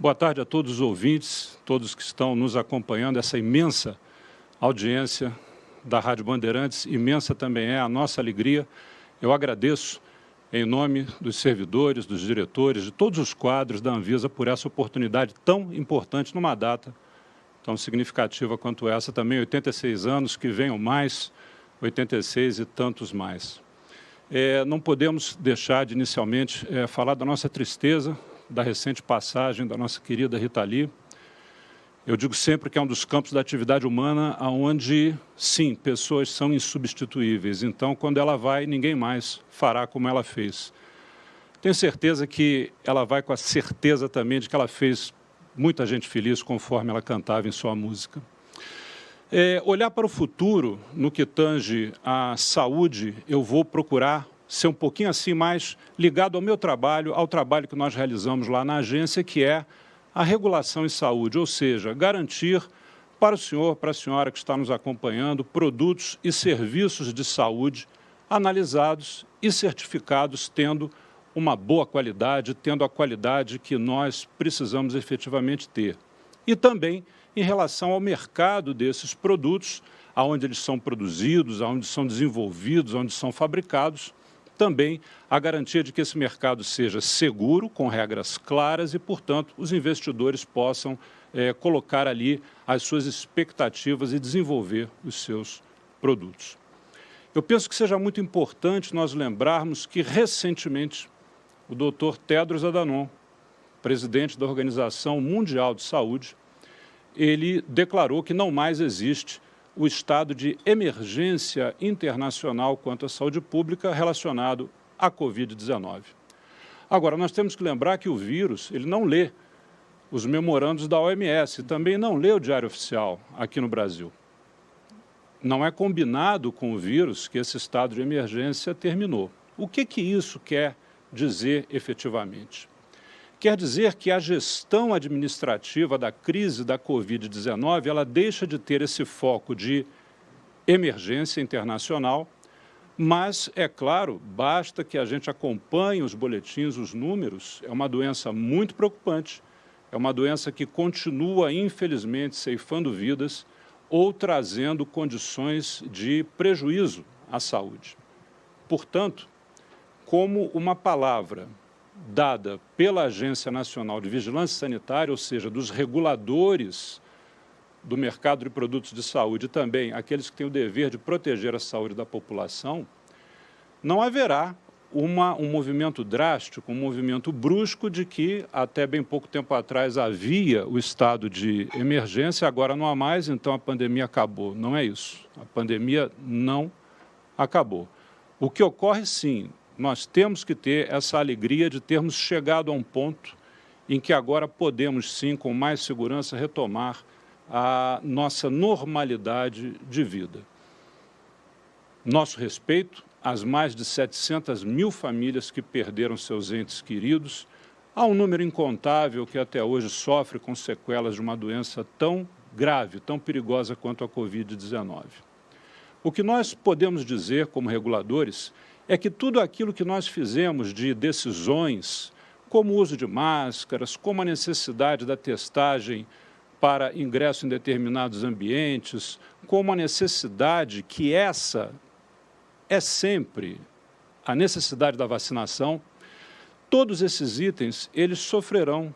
Boa tarde a todos os ouvintes, todos que estão nos acompanhando, essa imensa audiência da Rádio Bandeirantes, imensa também é a nossa alegria. Eu agradeço em nome dos servidores, dos diretores, de todos os quadros da Anvisa por essa oportunidade tão importante numa data tão significativa quanto essa, também 86 anos, que venham mais, 86 e tantos mais. Não podemos deixar de, inicialmente, falar da nossa tristeza, da recente passagem da nossa querida Rita Lee. Eu digo sempre que é um dos campos da atividade humana onde, sim, pessoas são insubstituíveis. Então, quando ela vai, ninguém mais fará como ela fez. Tenho certeza que ela vai com a certeza também de que ela fez muita gente feliz conforme ela cantava em sua música. Olhar para o futuro, no que tange à saúde, eu vou procurar ser um pouquinho assim mais ligado ao meu trabalho, ao trabalho que nós realizamos lá na agência, que é a regulação em saúde, ou seja, garantir para o senhor, para a senhora que está nos acompanhando, produtos e serviços de saúde analisados e certificados, tendo uma boa qualidade, tendo a qualidade que nós precisamos efetivamente ter. E também em relação ao mercado desses produtos, aonde eles são produzidos, aonde são desenvolvidos, aonde são fabricados, também a garantia de que esse mercado seja seguro, com regras claras e, portanto, os investidores possam colocar ali as suas expectativas e desenvolver os seus produtos. Eu penso que seja muito importante nós lembrarmos que, recentemente, o Dr. Tedros Adhanom, presidente da Organização Mundial de Saúde, ele declarou que não mais existe o estado de emergência internacional quanto à saúde pública relacionado à Covid-19. Agora, nós temos que lembrar que o vírus, ele não lê os memorandos da OMS, também não lê o Diário Oficial aqui no Brasil. Não é combinado com o vírus que esse estado de emergência terminou. O que isso quer dizer efetivamente? Quer dizer que a gestão administrativa da crise da Covid-19, ela deixa de ter esse foco de emergência internacional, mas, é claro, basta que a gente acompanhe os boletins, os números, é uma doença muito preocupante, é uma doença que continua, infelizmente, ceifando vidas ou trazendo condições de prejuízo à saúde. Portanto, como uma palavra dada pela Agência Nacional de Vigilância Sanitária, ou seja, dos reguladores do mercado de produtos de saúde e também aqueles que têm o dever de proteger a saúde da população, não haverá um movimento drástico, um movimento brusco de que até bem pouco tempo atrás havia o estado de emergência, agora não há mais, então a pandemia acabou. Não é isso. A pandemia não acabou. O que ocorre, sim, nós temos que ter essa alegria de termos chegado a um ponto em que agora podemos, sim, com mais segurança, retomar a nossa normalidade de vida. Nosso respeito às mais de 700 mil famílias que perderam seus entes queridos, há um número incontável que até hoje sofre com sequelas de uma doença tão grave, tão perigosa quanto a Covid-19. O que nós podemos dizer como reguladores é que tudo aquilo que nós fizemos de decisões, como o uso de máscaras, como a necessidade da testagem para ingresso em determinados ambientes, como a necessidade que essa é sempre a necessidade da vacinação, todos esses itens, eles sofrerão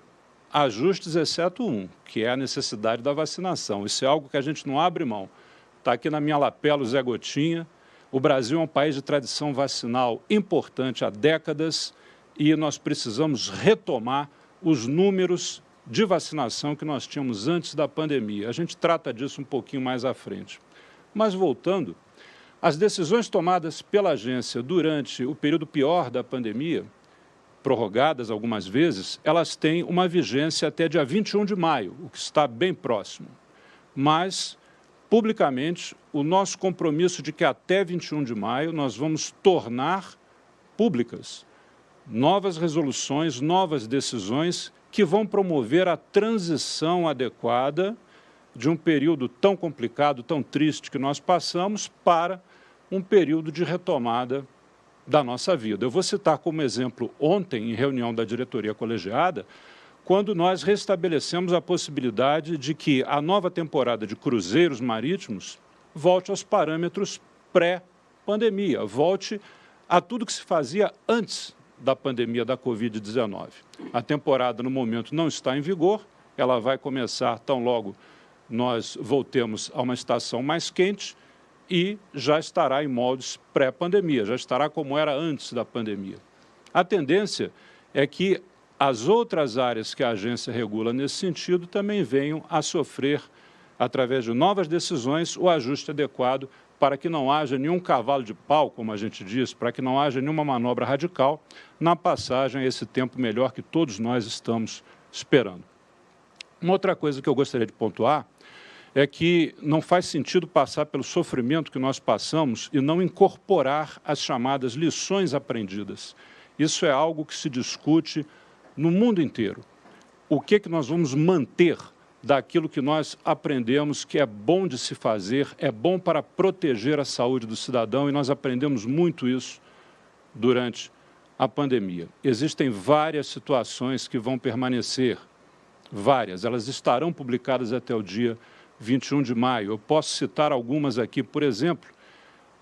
ajustes, exceto um, que é a necessidade da vacinação. Isso é algo que a gente não abre mão. Está aqui na minha lapela o Zé Gotinha. O Brasil é um país de tradição vacinal importante há décadas e nós precisamos retomar os números de vacinação que nós tínhamos antes da pandemia. A gente trata disso um pouquinho mais à frente. Mas, voltando, as decisões tomadas pela agência durante o período pior da pandemia, prorrogadas algumas vezes, elas têm uma vigência até dia 21 de maio, o que está bem próximo. Mas, publicamente, o nosso compromisso de que até 21 de maio nós vamos tornar públicas novas resoluções, novas decisões que vão promover a transição adequada de um período tão complicado, tão triste que nós passamos para um período de retomada da nossa vida. Eu vou citar como exemplo, ontem, em reunião da diretoria colegiada, quando nós restabelecemos a possibilidade de que a nova temporada de cruzeiros marítimos volte aos parâmetros pré-pandemia, volte a tudo que se fazia antes da pandemia da Covid-19. A temporada, no momento, não está em vigor, ela vai começar tão logo nós voltemos a uma estação mais quente e já estará em moldes pré-pandemia, já estará como era antes da pandemia. A tendência é que as outras áreas que a agência regula nesse sentido também venham a sofrer, através de novas decisões, o ajuste adequado para que não haja nenhum cavalo de pau, como a gente diz, para que não haja nenhuma manobra radical na passagem a esse tempo melhor que todos nós estamos esperando. Uma outra coisa que eu gostaria de pontuar é que não faz sentido passar pelo sofrimento que nós passamos e não incorporar as chamadas lições aprendidas. Isso é algo que se discute no mundo inteiro. O que nós vamos manter daquilo que nós aprendemos que é bom de se fazer, é bom para proteger a saúde do cidadão, e nós aprendemos muito isso durante a pandemia. Existem várias situações que vão permanecer, várias, elas estarão publicadas até o dia 21 de maio. Eu posso citar algumas aqui, por exemplo,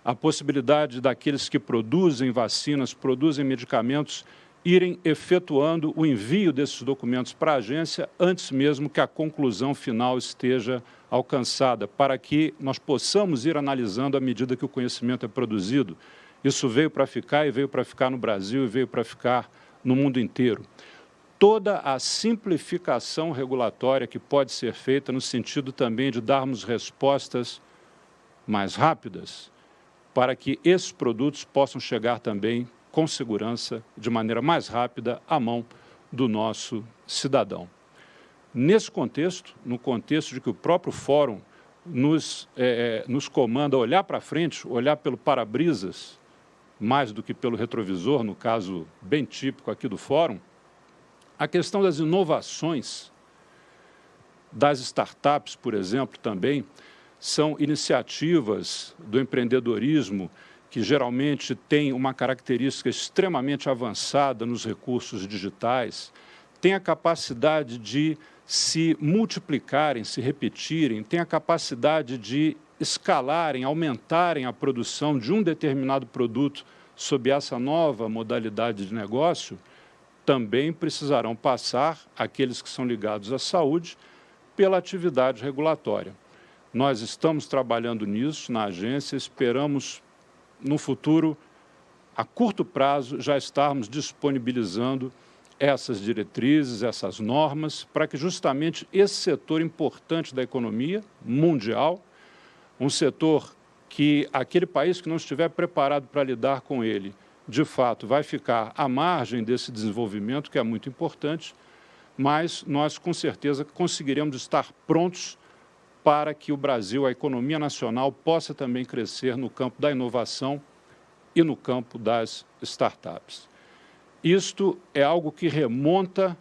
a possibilidade daqueles que produzem vacinas, produzem medicamentos, irem efetuando o envio desses documentos para a agência antes mesmo que a conclusão final esteja alcançada, para que nós possamos ir analisando à medida que o conhecimento é produzido. Isso veio para ficar, e veio para ficar no Brasil, e veio para ficar no mundo inteiro. Toda a simplificação regulatória que pode ser feita no sentido também de darmos respostas mais rápidas para que esses produtos possam chegar também com segurança, de maneira mais rápida, à mão do nosso cidadão. Nesse contexto, no contexto de que o próprio Fórum nos comanda a olhar para frente, olhar pelo para-brisas, mais do que pelo retrovisor, no caso bem típico aqui do Fórum, a questão das inovações, das startups, por exemplo, também, são iniciativas do empreendedorismo que geralmente tem uma característica extremamente avançada nos recursos digitais, tem a capacidade de se multiplicarem, se repetirem, tem a capacidade de escalarem, aumentarem a produção de um determinado produto sob essa nova modalidade de negócio, também precisarão passar, aqueles que são ligados à saúde, pela atividade regulatória. Nós estamos trabalhando nisso na agência, esperamos, no futuro, a curto prazo, já estarmos disponibilizando essas diretrizes, essas normas, para que justamente esse setor importante da economia mundial, um setor que aquele país que não estiver preparado para lidar com ele, de fato, vai ficar à margem desse desenvolvimento, que é muito importante, mas nós, com certeza, conseguiremos estar prontos para que o Brasil, a economia nacional, possa também crescer no campo da inovação e no campo das startups. Isto é algo que remonta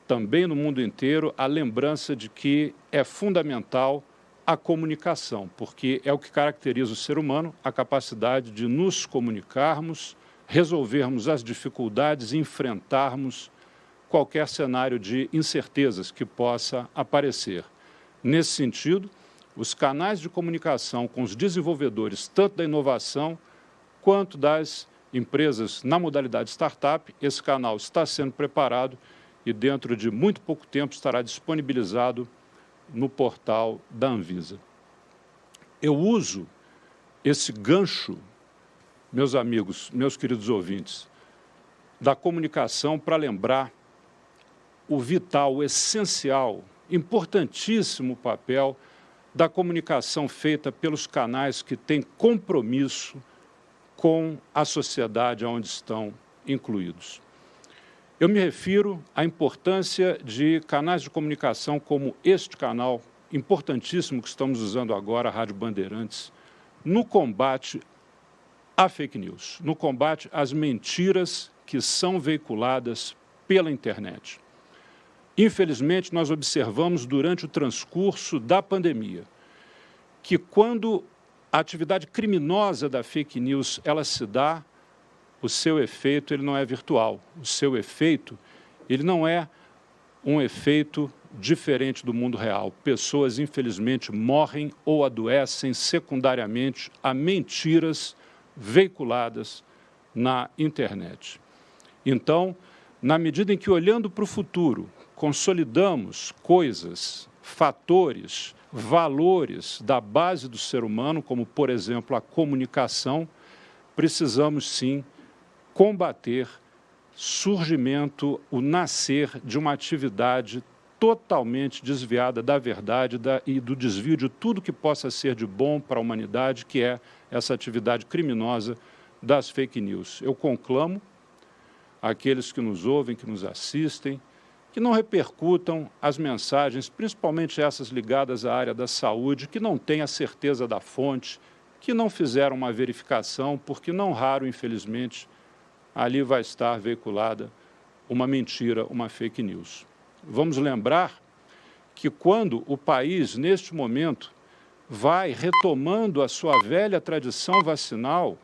também no mundo inteiro a lembrança de que é fundamental a comunicação, porque é o que caracteriza o ser humano, a capacidade de nos comunicarmos, resolvermos as dificuldades e enfrentarmos qualquer cenário de incertezas que possa aparecer. Nesse sentido, os canais de comunicação com os desenvolvedores, tanto da inovação quanto das empresas na modalidade startup, esse canal está sendo preparado e dentro de muito pouco tempo estará disponibilizado no portal da Anvisa. Eu uso esse gancho, meus amigos, meus queridos ouvintes, da comunicação para lembrar o vital, o essencial, importantíssimo papel da comunicação feita pelos canais que têm compromisso com a sociedade onde estão incluídos. Eu me refiro à importância de canais de comunicação como este canal, importantíssimo que estamos usando agora, a Rádio Bandeirantes, no combate à fake news, no combate às mentiras que são veiculadas pela internet. Infelizmente, nós observamos durante o transcurso da pandemia que quando a atividade criminosa da fake news ela se dá, o seu efeito ele não é virtual, o seu efeito ele não é um efeito diferente do mundo real. Pessoas, infelizmente, morrem ou adoecem secundariamente a mentiras veiculadas na internet. Então, na medida em que, olhando para o futuro, consolidamos coisas, fatores, valores da base do ser humano, como, por exemplo, a comunicação, precisamos, sim, combater surgimento, o nascer de uma atividade totalmente desviada da verdade e do desvio de tudo que possa ser de bom para a humanidade, que é essa atividade criminosa das fake news. Eu conclamo aqueles que nos ouvem, que nos assistem, que não repercutam as mensagens, principalmente essas ligadas à área da saúde, que não têm a certeza da fonte, que não fizeram uma verificação, porque não raro, infelizmente, ali vai estar veiculada uma mentira, uma fake news. Vamos lembrar que quando o país, neste momento, vai retomando a sua velha tradição vacinal,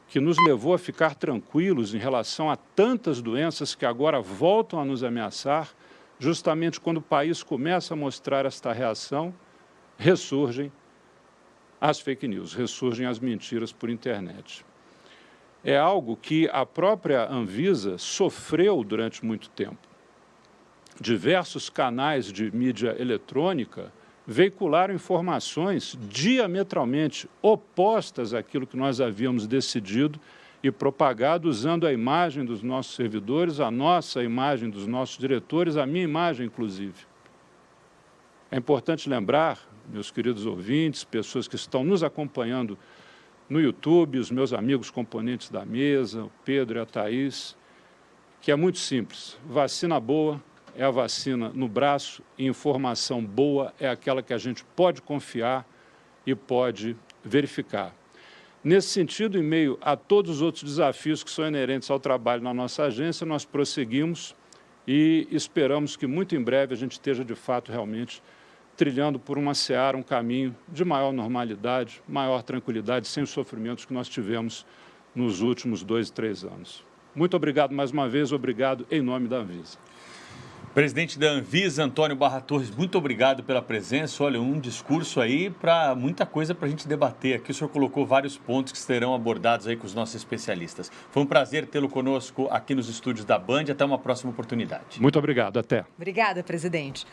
que nos levou a ficar tranquilos em relação a tantas doenças que agora voltam a nos ameaçar, justamente quando o país começa a mostrar esta reação, ressurgem as fake news, ressurgem as mentiras por internet. É algo que a própria Anvisa sofreu durante muito tempo. Diversos canais de mídia eletrônica veicularam informações diametralmente opostas àquilo que nós havíamos decidido e propagado, usando a imagem dos nossos servidores, a nossa imagem dos nossos diretores, a minha imagem, inclusive. É importante lembrar, meus queridos ouvintes, pessoas que estão nos acompanhando no YouTube, os meus amigos componentes da mesa, o Pedro e a Thaís, que é muito simples. Vacina boa é a vacina no braço e informação boa é aquela que a gente pode confiar e pode verificar. Nesse sentido, em meio a todos os outros desafios que são inerentes ao trabalho na nossa agência, nós prosseguimos e esperamos que muito em breve a gente esteja, de fato, realmente trilhando por uma seara, um caminho de maior normalidade, maior tranquilidade, sem os sofrimentos que nós tivemos nos últimos 2, 3 anos. Muito obrigado mais uma vez, obrigado em nome da Anvisa. Presidente da Anvisa, Antônio Barra Torres, muito obrigado pela presença. Olha, um discurso aí para muita coisa para a gente debater. Aqui o senhor colocou vários pontos que serão abordados aí com os nossos especialistas. Foi um prazer tê-lo conosco aqui nos estúdios da Band. Até uma próxima oportunidade. Muito obrigado, até. Obrigada, presidente.